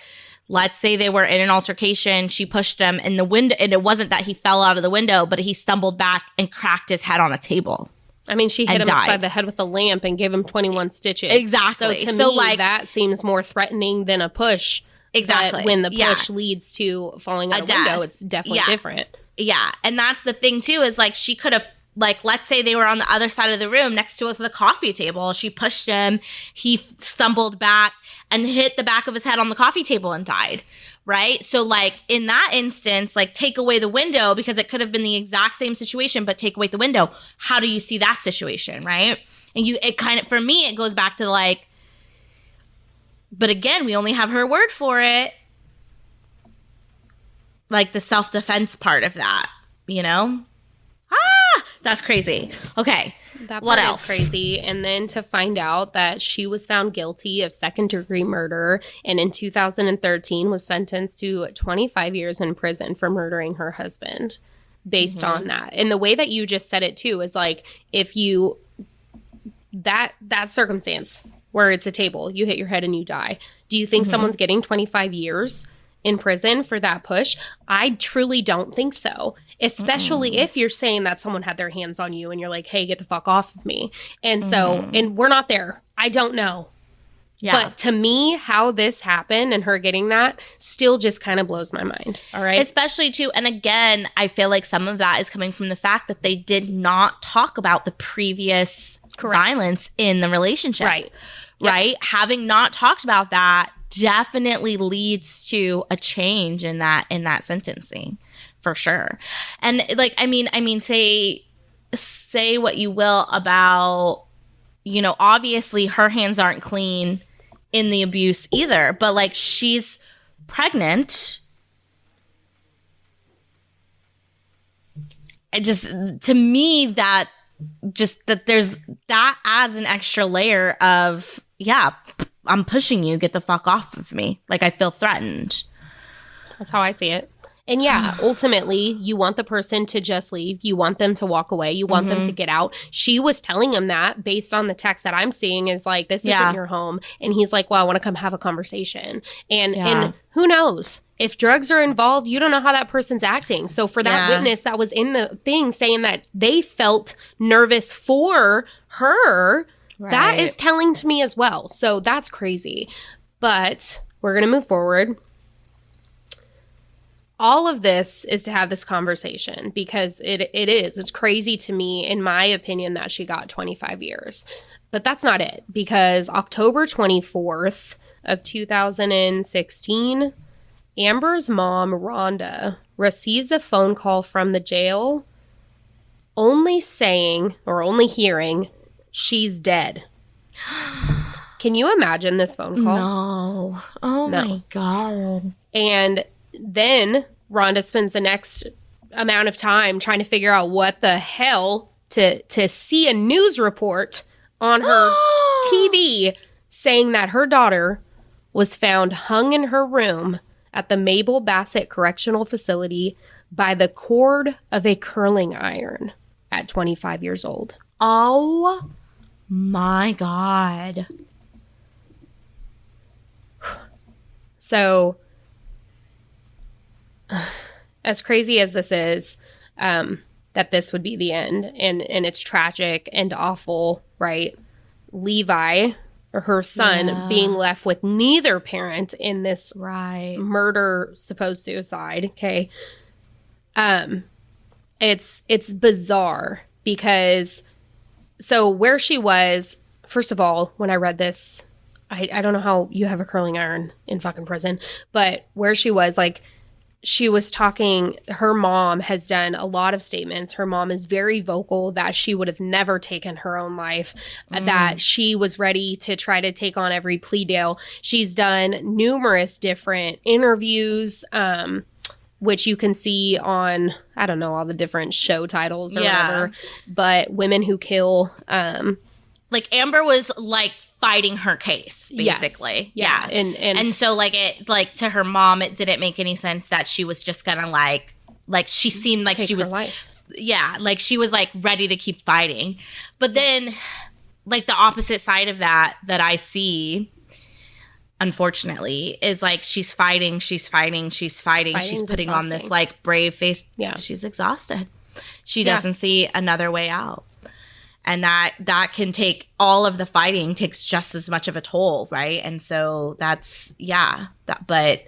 let's say they were in an altercation, she pushed him in the window, and it wasn't that he fell out of the window, but he stumbled back and cracked his head on a table. I mean, she hit him upside the head with a lamp and gave him 21 stitches. Exactly. So to me, like, that seems more threatening than a push. Exactly. But when the push leads to falling out a window, it's definitely different. Yeah. And that's the thing, too, is, like, she could have, like, let's say they were on the other side of the room next to the coffee table. She pushed him. He stumbled back and hit the back of his head on the coffee table and died, right? So, like, in that instance, like, take away the window, because it could have been the exact same situation, but take away the window. How do you see that situation, right? And it kind of, for me, it goes back to, like, but again, we only have her word for it. Like, the self-defense part of that, you know? That's crazy. Okay. That what part else? is crazy. And then to find out that she was found guilty of second-degree murder, and in 2013 was sentenced to 25 years in prison for murdering her husband based on that. And the way that you just said it, too, is like, if you that circumstance where it's a table, you hit your head and you die. Do you think someone's getting 25 years in prison for that push? I truly don't think so. Especially if you're saying that someone had their hands on you and you're like, hey, get the fuck off of me. And so, and we're not there. I don't know. Yeah. But to me, how this happened and her getting that still just kind of blows my mind. All right. Especially too, and again, I feel like some of that is coming from the fact that they did not talk about the previous violence in the relationship. Right. Right. Having not talked about that definitely leads to a change in that sentencing, for sure. And like, I mean, say what you will about, obviously her hands aren't clean in the abuse either, but like, she's pregnant. To me, that adds an extra layer of, I'm pushing you, get the fuck off of me. Like, I feel threatened. That's how I see it. And ultimately, you want the person to just leave. You want them to walk away. You want them to get out. She was telling him that based on the text that I'm seeing is like, this isn't your home. And he's like, well, I want to come have a conversation. And who knows? If drugs are involved, you don't know how that person's acting. So for that witness that was in the thing saying that they felt nervous for her, that is telling to me as well. So that's crazy. But we're going to move forward. All of this is to have this conversation because it's crazy to me, in my opinion, that she got 25 years. But that's not it, because October 24th of 2016, Amber's mom, Rhonda, receives a phone call from the jail only hearing she's dead. Can you imagine this phone call? No. Oh, no. My God. And then Rhonda spends the next amount of time trying to figure out what the hell to see a news report on her TV saying that her daughter was found hung in her room at the Mabel Bassett Correctional Facility by the cord of a curling iron at 25 years old. Oh my God. So, as crazy as this is, that this would be the end, and it's tragic and awful, right? Levi, or her son, being left with neither parent in this murder, supposed suicide, okay? It's bizarre because, so where she was, first of all, when I read this, I don't know how you have a curling iron in fucking prison, but where she was, like, she was talking, her mom has done a lot of statements. Her mom is very vocal that she would have never taken her own life, that she was ready to try to take on every plea deal. She's done numerous different interviews, which you can see on, I don't know, all the different show titles or whatever, but Women Who Kill. Like, Amber was, like, fighting her case, basically. Yes. Yeah. And so, like, it, like, to her mom, it didn't make any sense that she was just gonna, like she seemed like she was, like, she was, like, ready to keep fighting. But then, like, the opposite side of that I see, unfortunately, is, like, she's fighting. She's putting exhausting on this, like, brave face. Yeah. She's exhausted. She doesn't see another way out. And that can take, all of the fighting takes just as much of a toll, right? And so that's, but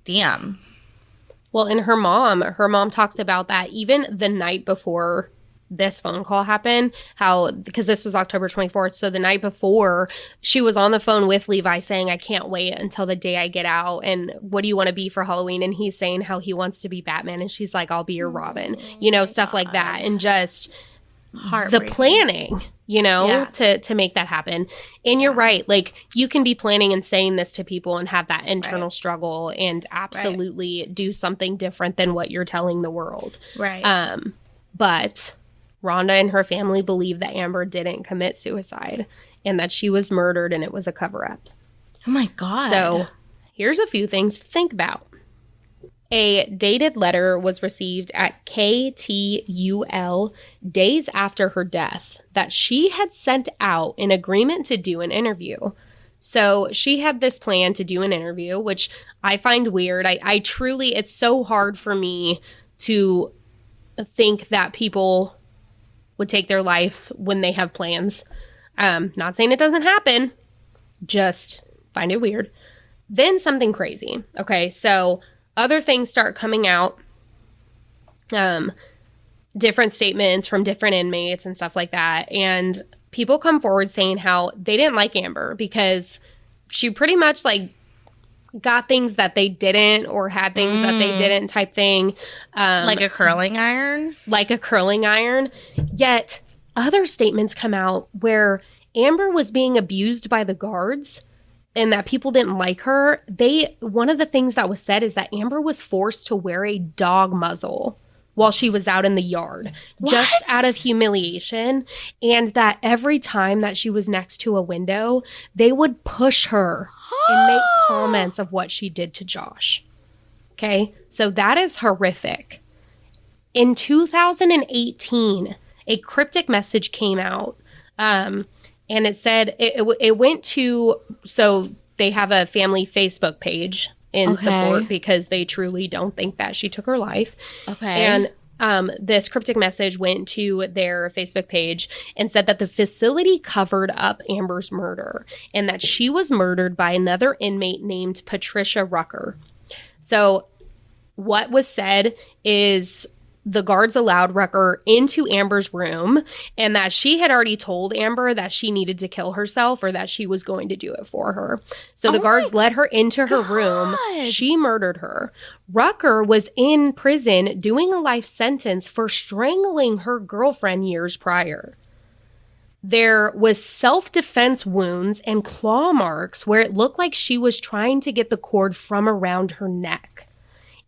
damn. Well, and her mom talks about that even the night before this phone call happened, because this was October 24th. So the night before, she was on the phone with Levi saying, I can't wait until the day I get out. And what do you want to be for Halloween? And he's saying how he wants to be Batman. And she's like, I'll be your Robin, stuff like that. And just the planning, to make that happen. And you're right. Like, you can be planning and saying this to people and have that internal struggle and absolutely do something different than what you're telling the world. Right. But Rhonda and her family believe that Amber didn't commit suicide and that she was murdered and it was a cover-up. Oh my God. So here's a few things to think about. A dated letter was received at KTUL days after her death that she had sent out in agreement to do an interview. So she had this plan to do an interview, which I find weird. I truly, it's so hard for me to think that people would take their life when they have plans. Not saying it doesn't happen, just find it weird. Then something crazy. Okay, so other things start coming out, different statements from different inmates and stuff like that. And people come forward saying how they didn't like Amber because she pretty much like got things that they didn't or had things that they didn't type thing. Like a curling iron? Like a curling iron. Yet other statements come out where Amber was being abused by the guards and that people didn't like her. One of the things that was said is that Amber was forced to wear a dog muzzle while she was out in the yard, just out of humiliation. And that every time that she was next to a window, they would push her and make comments of what she did to Josh. Okay, so that is horrific. In 2018, a cryptic message came out, and it said, it went to, so they have a family Facebook page in support because they truly don't think that she took her life. Okay. And this cryptic message went to their Facebook page and said that the facility covered up Amber's murder and that she was murdered by another inmate named Patricia Rucker. So what was said is the guards allowed Rucker into Amber's room and that she had already told Amber that she needed to kill herself or that she was going to do it for her. So the guards led her into her room. She murdered her. Rucker was in prison doing a life sentence for strangling her girlfriend years prior. There was self-defense wounds and claw marks where it looked like she was trying to get the cord from around her neck.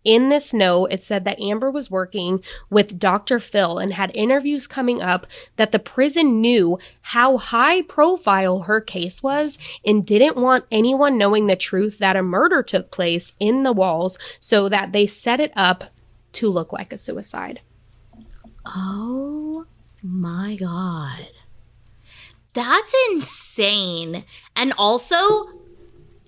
In this note, it said that Amber was working with Dr. Phil and had interviews coming up that the prison knew how high profile her case was and didn't want anyone knowing the truth that a murder took place in the walls, so that they set it up to look like a suicide. Oh my God. That's insane. And also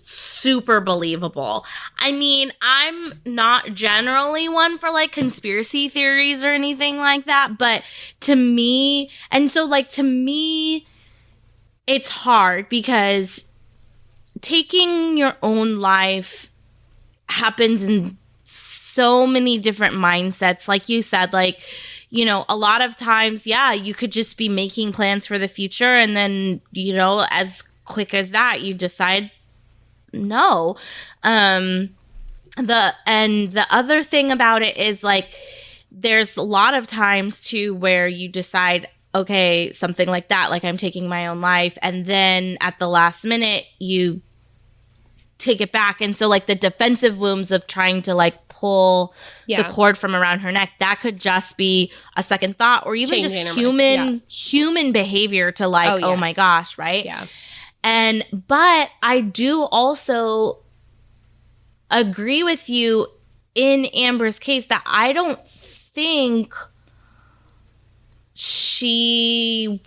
super believable. I mean, I'm not generally one for like conspiracy theories or anything like that, but to me, it's hard because taking your own life happens in so many different mindsets. Like you said, like, you know, a lot of times, yeah, you could just be making plans for the future and then, you know, as quick as that, you decide no. The other thing about it is like there's a lot of times too where you decide, okay, something like that, like I'm taking my own life, and then at the last minute you take it back. And so like the defensive wounds of trying to like pull the cord from around her neck, that could just be a second thought or even just human behavior to like, oh my gosh, right? Yeah. But I do also agree with you in Amber's case that I don't think she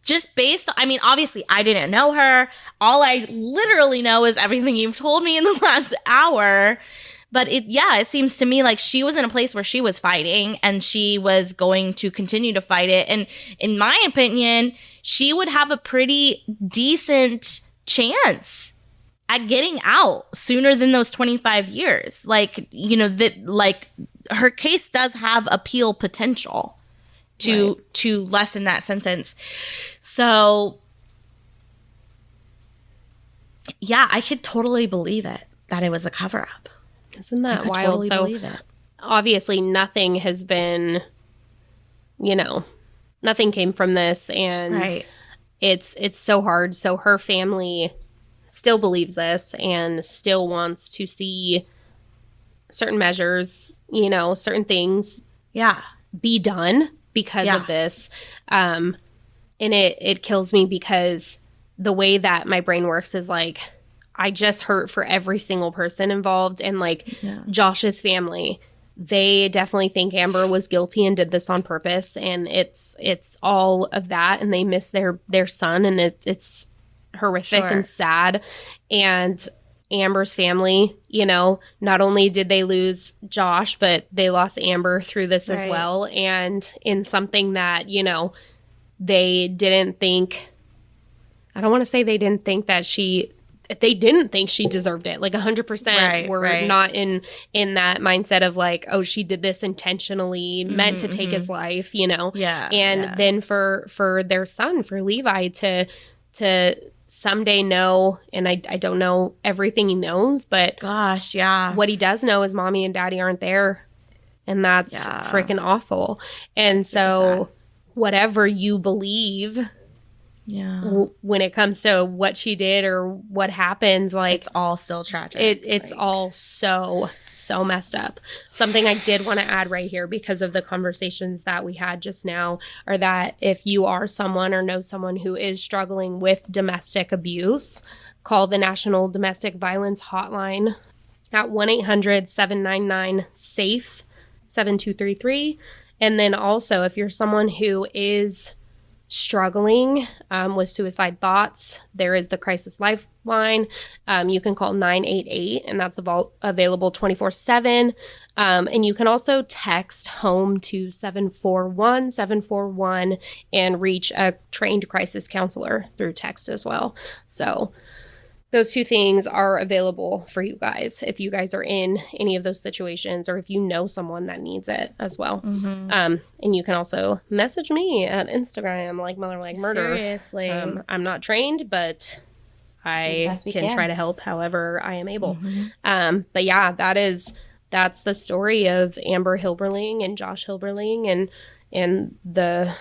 just based, I mean, obviously I didn't know her. All I literally know is everything you've told me in the last hour. But it seems to me like she was in a place where she was fighting and she was going to continue to fight it. And in my opinion, she would have a pretty decent chance at getting out sooner than those 25 years. Like, you know, that like her case does have appeal potential to lessen that sentence. So, yeah, I could totally believe it, that it was a cover-up. Isn't that wild? Totally believe it. Obviously nothing has been, you know, nothing came from this, and it's so hard. So her family still believes this and still wants to see certain measures, you know, certain things be done because of this. And it kills me because the way that my brain works is like, I just hurt for every single person involved. And like Josh's family, they definitely think Amber was guilty and did this on purpose. And it's all of that. And they miss their son. And it's horrific and sad. And Amber's family, you know, not only did they lose Josh, but they lost Amber through this as well. And in something that, you know, they didn't think, I don't want to say they didn't think that they didn't think she deserved it. Like 100% were not in that mindset of like, oh, she did this intentionally, meant to take his life, you know? Yeah. And then for their son, for Levi to someday know, and I don't know everything he knows, but gosh, yeah. what he does know is mommy and daddy aren't there. And that's freaking awful. And so whatever you believe, when it comes to what she did or what happens, like it's all still tragic. It's all so messed up. Something I did want to add right here, because of the conversations that we had just now, are that if you are someone or know someone who is struggling with domestic abuse, call the National Domestic Violence Hotline at 1-800-799-SAFE 7233. And then also, if you're someone who is struggling with suicide thoughts, there is the Crisis Lifeline. You can call 988, and that's available 24/7. And you can also text home to 741-741 and reach a trained crisis counselor through text as well. So those two things are available for you guys if you guys are in any of those situations, or if you know someone that needs it as well. And you can also message me at Instagram, like Mother Like Murder. Seriously. I'm not trained, but I can try to help however I am able. But yeah, that's the story of Amber Hilberling and Josh Hilberling and the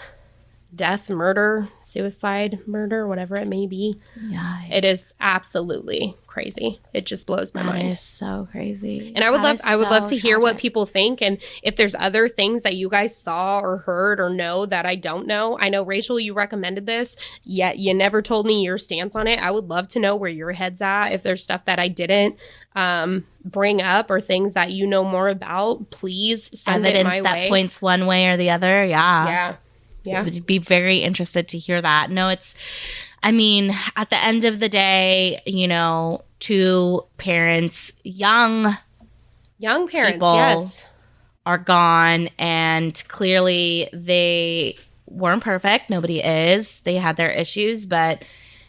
death, murder, suicide, murder, whatever it may be. Yeah. It is absolutely crazy. It just blows my mind. That is so crazy. And I would love to hear what people think, and if there's other things that you guys saw or heard or know that I don't know. I know, Rachel, you recommended this, yet you never told me your stance on it. I would love to know where your head's at. If there's stuff that I didn't bring up or things that you know more about, please send it my way. Evidence that points one way or the other. Yeah. Yeah. Would be very interested to hear that. No, at the end of the day, you know, two parents, young parents, people yes, are gone, and clearly they weren't perfect. Nobody is. They had their issues, but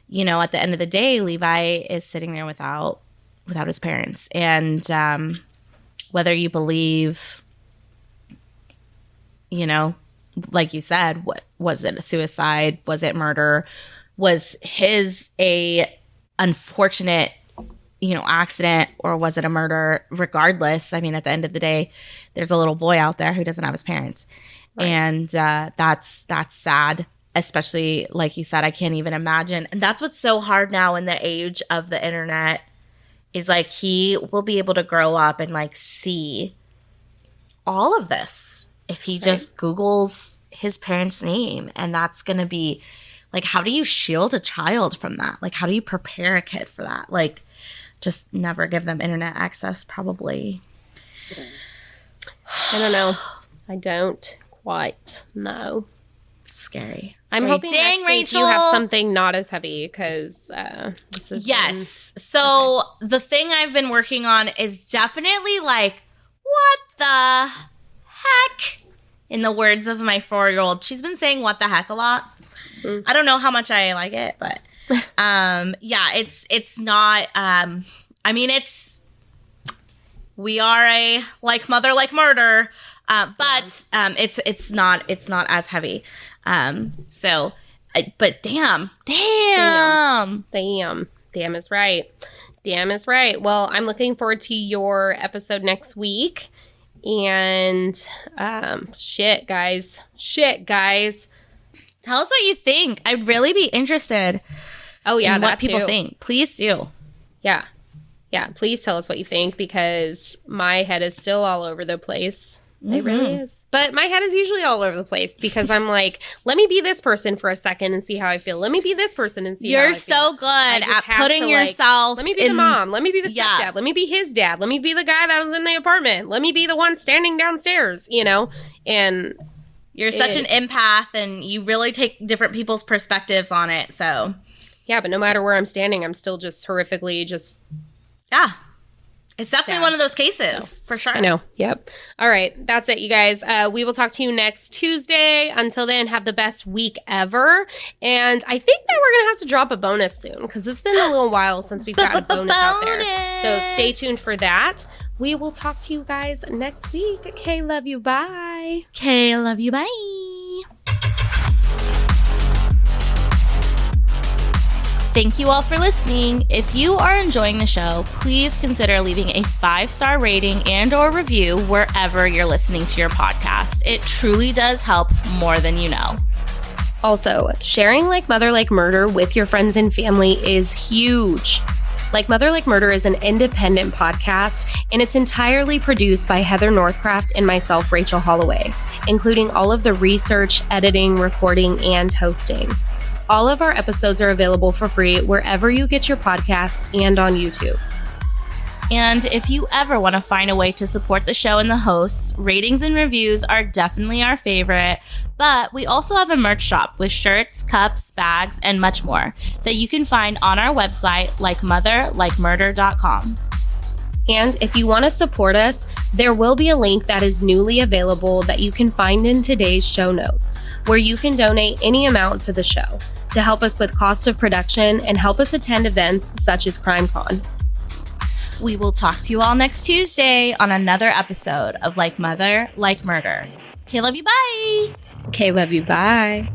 you know, at the end of the day, Levi is sitting there without his parents, and whether you believe, you know, like you said, what was it, a suicide? Was it murder? Was his a unfortunate, you know, accident, or was it a murder? Regardless, I mean, at the end of the day, there's a little boy out there who doesn't have his parents. Right. And that's sad, especially like you said. I can't even imagine. And that's what's so hard now in the age of the internet, is like he will be able to grow up and like see all of this if he just Googles his parents' name. And that's going to be like, how do you shield a child from that? Like, how do you prepare a kid for that? Like, just never give them internet access, probably. I don't know. I don't quite know. Scary. I'm hoping Dang, next Rachel, week you have something not as heavy, because this is So the thing I've been working on is definitely like, what the heck? In the words of my 4-year-old, she's been saying what the heck a lot. I don't know how much I like it, but it's not, we are a like Mother Like Murder, but it's not as heavy. But damn is right. Damn is right. Well, I'm looking forward to your episode next week. And shit, guys. Tell us what you think. I'd really be interested. Oh, yeah, in what people think. Please do. Yeah. Please tell us what you think, because my head is still all over the place. It really is. But my head is usually all over the place, because I'm like, let me be this person for a second and see how I feel. Let me be this person and see how I feel. You're so good at putting yourself. Let me be the mom. Let me be the stepdad. Let me be his dad. Let me be the guy that was in the apartment. Let me be the one standing downstairs, you know? And you're such an empath, and you really take different people's perspectives on it. So yeah, but no matter where I'm standing, I'm still just horrifically just It's definitely sad. one of those cases, for sure. I know. Yep. All right. That's it, you guys. We will talk to you next Tuesday. Until then, have the best week ever. And I think that we're going to have to drop a bonus soon because it's been a little while since we've got a bonus out there. So stay tuned for that. We will talk to you guys next week. Okay. Love you. Bye. Okay, love you. Bye. Thank you all for listening. If you are enjoying the show, please consider leaving a 5-star rating and or review wherever you're listening to your podcast. It truly does help more than you know. Also, sharing Like Mother Like Murder with your friends and family is huge. Like Mother Like Murder is an independent podcast, and it's entirely produced by Heather Northcraft and myself, Rachel Holloway, including all of the research, editing, recording, and hosting. All of our episodes are available for free wherever you get your podcasts and on YouTube. And if you ever want to find a way to support the show and the hosts, ratings and reviews are definitely our favorite. But we also have a merch shop with shirts, cups, bags, and much more that you can find on our website, likemotherlikemurder.com. And if you want to support us, there will be a link that is newly available that you can find in today's show notes, where you can donate any amount to the show to help us with cost of production and help us attend events such as CrimeCon. We will talk to you all next Tuesday on another episode of Like Mother, Like Murder. Okay, love you. Bye. Okay, love you. Bye.